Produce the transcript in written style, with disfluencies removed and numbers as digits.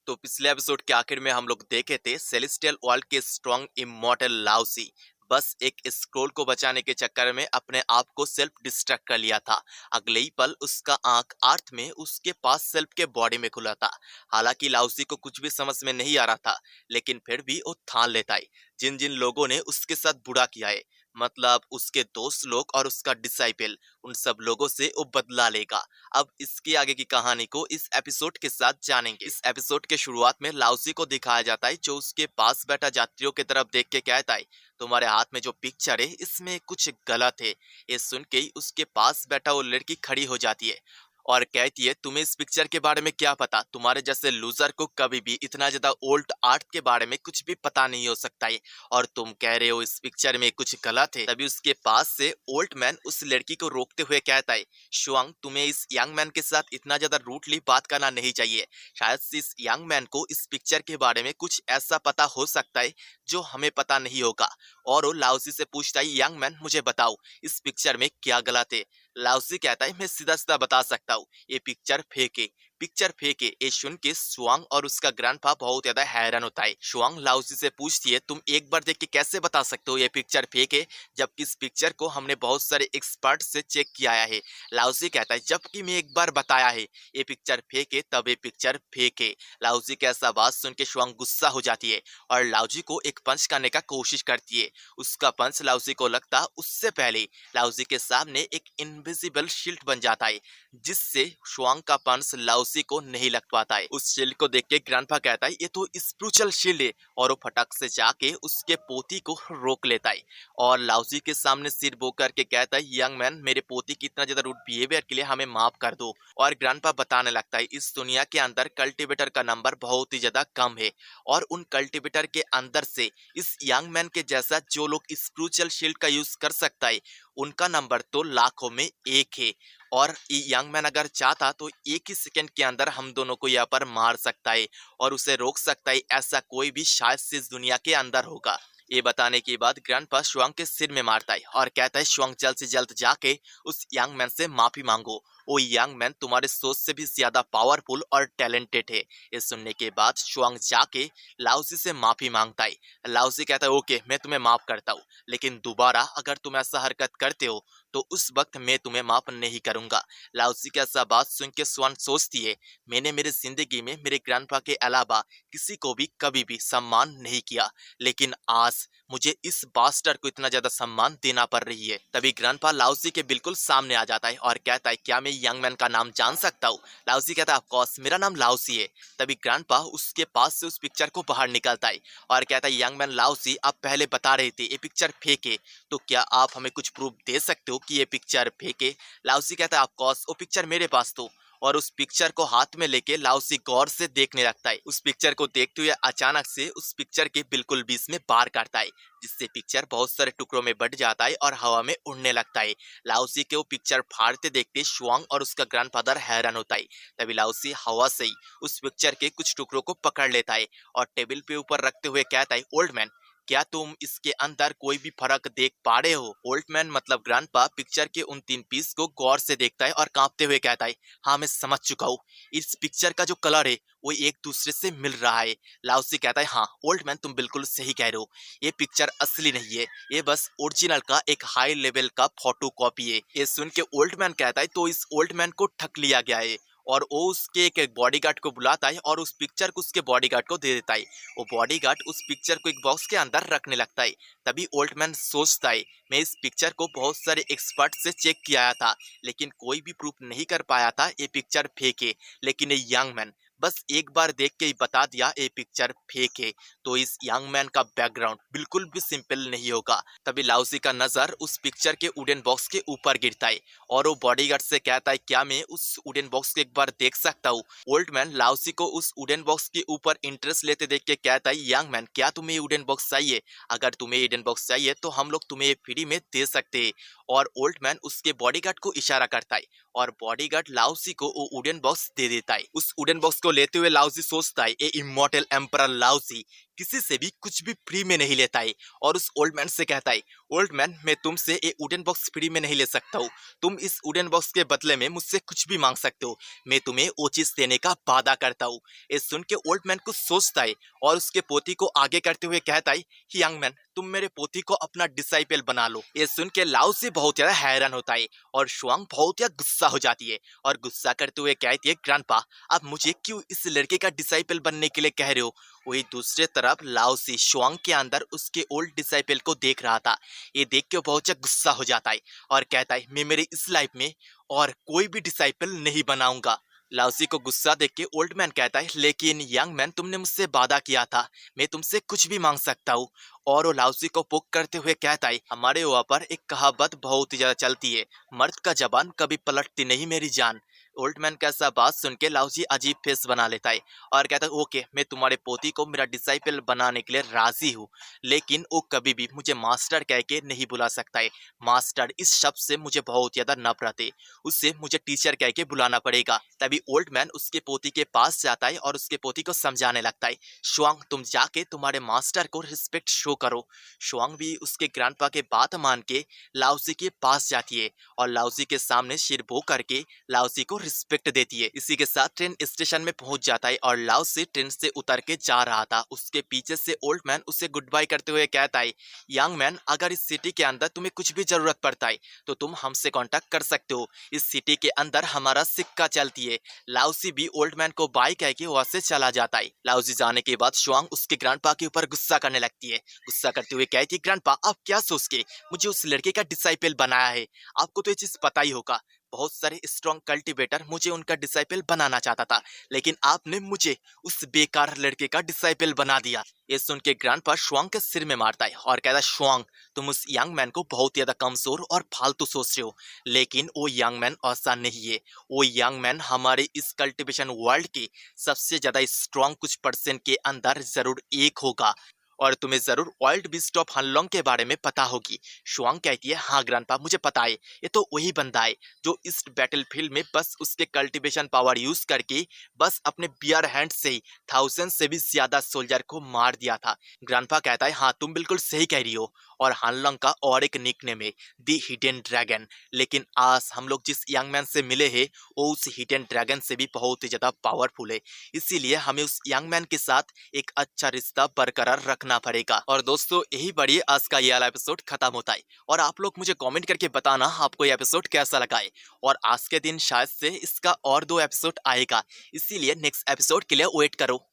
तो पिछले एपिसोड के आखिर में हम लोग देखे थे सेलेस्टियल वर्ल्ड के स्ट्रॉन्ग इमॉर्टल लाउसी बस एक स्क्रोल को बचाने के चक्कर में अपने आप को सेल्फ डिस्ट्रैक्ट कर लिया था। अगले ही पल उसका आंख अर्थ में उसके पास सेल्फ के बॉडी में खुला था। हालांकि लाउसी को कुछ भी समझ में नहीं आ रहा था, लेकिन फिर भी वो ठान लेता है जिन जिन लोगों ने उसके साथ बुरा किया है, मतलब उसके दोस्त लोग और उसका डिसाइपल, उन सब लोगों से वो बदला लेगा। अब इसके आगे की कहानी को इस एपिसोड के साथ जानेंगे। इस एपिसोड के शुरुआत में लाउसी को दिखाया जाता है जो उसके पास बैठा यात्रियों की तरफ देख के कहता है, तुम्हारे हाथ में जो पिक्चर है इसमें कुछ गलत है। ये सुन के ही उसके पास बैठा वो लड़की खड़ी हो जाती है और कहती है, तुम्हें इस पिक्चर के बारे में क्या पता? तुम्हारे जैसे लूजर को कभी भी इतना ज्यादा ओल्ड आर्ट के बारे में कुछ भी पता नहीं हो सकता है, और तुम कह रहे हो इस पिक्चर में कुछ गलत है। तभी उसके पास से ओल्ड मैन उस लड़की को रोकते हुए कहता है, शुआंग, तुम्हें इस यंग मैन के साथ इतना ज्यादा रूडली बात करना नहीं चाहिए। शायद से इस यंग मैन को इस पिक्चर के बारे में कुछ ऐसा पता हो सकता है जो हमें पता नहीं होगा। और वो लाउसी से पूछता है, यंग मैन मुझे बताओ इस पिक्चर में क्या गलत है? लाउसी कहता है, मैं सीधा सीधा बता सकता हूँ, ये पिक्चर फेक है। पिक्चर फेक है। ये सुन के शुआंग और उसका ग्रैंडपा बहुत ज्यादा हैरान होता है। शुआंग लाउसी से पूछती है, तुम एक बार देख के कैसे बता सकते हो ये पिक्चर फेक है, जबकि इस पिक्चर को हमने बहुत सारे एक्सपर्ट से चेक किया है। लाउसी कहता है, जबकि मैं एक बार बताया है ये पिक्चर फेक है, तब ये पिक्चर फेक है। लाउसी की ऐसा बात सुन के शुआंग गुस्सा हो जाती है और लाउजी को एक पंच करने का कोशिश करती है। उसका पंच लाउसी को लगता उससे पहले लाउजी के सामने एक इनविजिबल शील्ड बन जाता है, जिससे शुआंग का पंच लाउसी को नहीं लग पाता है। उस शील्ड को देख के ग्रैंडपा कहता है, ये तो स्पिरिचुअल शील्ड है, और वो फटक से जाके उसके पोती को रोक लेता है और लाउसी के सामने सिर बो करके कहता है, यंग मैन, मेरे पोती की इतना ज्यादा रूड बिहेवियर के लिए हमें माफ कर दो। और ग्रैंडपा बताने लगता है, इस दुनिया के अंदर कल्टीवेटर का नंबर बहुत ही ज्यादा कम है, और उन कल्टीवेटर के अंदर से इस यंग मैन के जैसा जो लोग स्पिरिचुअल शील्ड का यूज कर सकता है, उनका नंबर तो लाखों में एक है। और ये यंग मैन अगर चाहता तो एक ही सेकंड के अंदर हम दोनों को यहाँ पर मार सकता है और उसे रोक सकता है। ऐसा कोई भी शायद से इस दुनिया के अंदर होगा। ये बताने के बाद ग्रैंडपा शुआंग के सिर में मारता है और कहता है, शुआंग, जल्द से जल्द जाके उस यंग मैन से माफी मांगो। वो यंग मैन तुम्हारे सोच से भी ज्यादा पावरफुल और टैलेंटेड है। ये सुनने के बाद शुआंग जाके लाउसी से माफी मांगता है। लाउसी कहता है, ओके, मैं तुम्हें माफ करता हूँ, लेकिन दोबारा अगर तुम ऐसा हरकत करते हो तो उस वक्त मैं तुम्हें माफ नहीं करूंगा। लाउसी की ऐसा बात सुन के स्वान सोचती है, मैंने मेरी जिंदगी में मेरे ग्रैंडपा के अलावा किसी को भी कभी भी सम्मान नहीं किया, लेकिन आज मुझे इस बास्टर को इतना ज्यादा सम्मान देना पड़ रही है। तभी ग्रैंडपा लाउसी के बिल्कुल सामने आ जाता है और कहता है, क्या मैं यंग मैन का नाम जान सकता हूँ? लाउसी कहता है, ऑफ कोर्स, मेरा नाम लाउसी है। तभी ग्रैंडपा उसके पास से उस पिक्चर को बाहर निकलता है और कहता है, यंग मैन लाउसी, आप पहले बता रहे थे ये पिक्चर फेक है, तो क्या आप हमें कुछ प्रूफ दे सकते हो कि ये पिक्चर फेक है? लाउसी कहता है, ऑफ कोर्स, वो पिक्चर मेरे पास तो। और उस पिक्चर को हाथ में लेके लाउसी गौर से देखने लगता है। उस पिक्चर को देखते हुए अचानक से उस पिक्चर के बिल्कुल बीच में बार काटता है, जिससे पिक्चर बहुत सारे टुकड़ों में बट जाता है और हवा में उड़ने लगता है। लाउसी के वो पिक्चर फाड़ते देखते शुआंग और उसका ग्रैंडफादर हैरान होता है। तभी लाउसी हवा से ही उस पिक्चर के कुछ टुकड़ों को पकड़ लेता है और टेबल पे ऊपर रखते हुए कहता है, ओल्ड मैन, क्या तुम इसके अंदर कोई भी फर्क देख पा रहे हो? ओल्ड मैन मतलब ग्रैंडपा पिक्चर के उन 3 पीस को गौर से देखता है और कांपते हुए कहता है, हाँ, मैं समझ चुका हूँ, इस पिक्चर का जो कलर है वो एक दूसरे से मिल रहा है। लाउसी कहता है, हाँ ओल्ड मैन, तुम बिल्कुल सही कह रहे हो, ये पिक्चर असली नहीं है, ये बस ओरिजिनल का एक हाई लेवल का फोटो कॉपी है। ये सुन के ओल्ड मैन कहता है, तो इस ओल्ड मैन को ठग लिया गया है। और वो उसके एक बॉडीगार्ड को बुलाता है और उस पिक्चर को उसके बॉडीगार्ड को दे देता है। वो बॉडीगार्ड उस पिक्चर को एक बॉक्स के अंदर रखने लगता है। तभी ओल्ड मैन सोचता है, मैं इस पिक्चर को बहुत सारे एक्सपर्ट से चेक किया था, लेकिन कोई भी प्रूफ नहीं कर पाया था ये पिक्चर फेक है, लेकिन ये यंग मैन बस एक बार देख के ही बता दिया ये पिक्चर फेक है। तो इस यंग मैन का बैकग्राउंड बिल्कुल भी सिंपल नहीं होगा। तभी लाउसी का नजर उस पिक्चर के वुडन बॉक्स के ऊपर गिरता है और वो बॉडीगार्ड से कहता है, क्या मैं उस वुडन बॉक्स को एक बार देख सकता हूँ? ओल्ड मैन लाउसी को उस वुडन बॉक्स के ऊपर इंटरेस्ट लेते देख के कहता है, यंग मैन, क्या तुम्हें ये वुडन बॉक्स चाहिए? अगर तुम्हें वुडन बॉक्स चाहिए तो हम लोग तुम्हें ये फ्री में दे सकते हैं। और ओल्ड मैन उसके बॉडीगार्ड को इशारा करता है और बॉडीगार्ड लाउसी को वो वुडन बॉक्स दे देता है। उस वुडन बॉक्स को लेते हुए लाउसी सोचता है, ये इमॉर्टल एम्परर लाउसी किसी से भी कुछ भी फ्री में नहीं लेता है और उस ओल्ड मैन से कहता है, ओल्ड मैन मैं तुमसे एक वुडन बॉक्स फ्री में नहीं ले सकता हूँ, तुम इस वुडन बॉक्स के बदले में मुझसे कुछ भी मांग सकते हो, मैं तुम्हें वो चीज देने का वादा करता हूँ। ये सुन के ओल्ड मैन कुछ सोचता है और उसके पोती को आगे करते हुए कहता है, यंग मैन तुम मेरे पोती को अपना डिसाइपल बना लो। ये सुन के लाओ से बहुत ज्यादा हैरान होता है और शुआंग बहुत ज्यादा गुस्सा हो जाती है और गुस्सा करते हुए कहती है, ग्रैंडपा आप मुझे क्यों इस लड़के का डिसाइपल बनने के लिए कह रहे हो। वही दूसरे तरफ लाओ सी शुआंग के अंदर उसके ओल्ड डिसाइपल को देख रहा था। ये देख के बहुत ज्यादा गुस्सा हो जाता है और कहता है, मैं मेरी इस लाइफ में और कोई भी डिसाइपल नहीं बनाऊंगा। लाउसी को गुस्सा देख के ओल्ड मैन कहता है, लेकिन यंग मैन तुमने मुझसे वादा किया था, मैं तुमसे कुछ भी मांग सकता हूँ। और वो लाउसी को पुक करते हुए कहता है, हमारे वहाँ पर एक कहावत बहुत ही ज्यादा चलती है, मर्द का जबान कभी पलटती नहीं मेरी जान। ओल्ड मैन का ऐसा बात सुन के लाउसी अजीब फेस बना लेता है और कहता है, ओके मैं तुम्हारे पोती को मेरा डिसाइपल बनाने के लिए राजी हूँ, लेकिन वो कभी भी मुझे मास्टर कह के नहीं बुला सकता है। मास्टर इस शब्द से मुझे बहुत ज्यादा नफरत है, उससे मुझे टीचर कह के बुलाना पड़ेगा। तभी ओल्ड मैन उसके पोती के पास जाता है और उसके पोती को समझाने लगता है, शुआंग तुम जाके तुम्हारे मास्टर को रिस्पेक्ट शो करो। शुआंग भी उसके ग्रैंडपा के बात मान के लाउसी के पास जाती है और लाउसी के सामने सिर बो करके लाउसी को रिस्पेक्ट देती है। इसी के साथ ट्रेन स्टेशन में पहुंच जाता है और लाउसी ट्रेन से उतर के जा रहा था। उसके पीछे से ओल्ड मैन उसे गुड बाय करते हुए कहता है, यंग मैन अगर इस सिटी के अंदर तुम्हें कुछ भी जरूरत पड़ता है तो तुम हमसे कांटेक्ट कर सकते हो, इस सिटी के अंदर हमारा सिक्का चलती है। लाउसी भी ओल्ड मैन को बाय कह के वहां से चला जाता है। लाउसी जाने के बाद शुआंग उसके ग्रैंडपा के ऊपर गुस्सा करने लगती है। गुस्सा करते हुए कहती है, ग्रैंडपा आप क्या सोच के मुझे उस लड़के का डिसाइपल बनाया है, आपको तो ये चीज पता ही होगा, बहुत सारे स्ट्रॉन्ग कल्टीवेटर मुझे उनका डिसाइपल बनाना चाहता था, लेकिन आपने मुझे उस बेकार लड़के का डिसाइपल बना दिया। ये सुन के ग्रैंडपा शुआंग के सिर में मारता है और कहता है, शुआंग तुम उस यंग मैन को बहुत ज्यादा कमजोर और फालतू सोच रहे हो, लेकिन वो यंग मैन ऐसा नहीं है। वो यंग मैन हमारे इस कल्टीवेशन वर्ल्ड के सबसे ज्यादा स्ट्रॉन्ग कुछ परसेंट के अंदर जरूर एक होगा और तुम्हें जरूर वाइल्ड बीस्ट ऑफ हनलोंग के बारे में पता होगी। शुआंग कहती है, हाँ ग्रैंडपा मुझे पता है, ये तो वही बंदा है जो इस बैटलफील्ड में बस उसके कल्टीवेशन पावर यूज करके बस अपने बियर हैंड से ही 1000 से भी ज्यादा सोल्जर को मार दिया था। ग्रैंडपा कहता है, हाँ तुम बिल्कुल सही कह रही हो, और हानलोंग का और एक निकनेम है दी हिडन ड्रैगन, लेकिन आज हम लोग जिस यंग मैन से मिले हैं वो उस हिडन ड्रैगन से भी बहुत ही ज्यादा पावरफुल है, इसीलिए हमें उस यंग मैन के साथ एक अच्छा रिश्ता बरकरार रखना पड़ेगा। और दोस्तों यही बढ़िए आज का ये वाला एपिसोड खत्म होता है और आप लोग मुझे कमेंट करके बताना आपको ये एपिसोड कैसा लगा है। और आज के दिन शायद से इसका और 2 एपिसोड आएगा, इसीलिए नेक्स्ट एपिसोड के लिए वेट करो।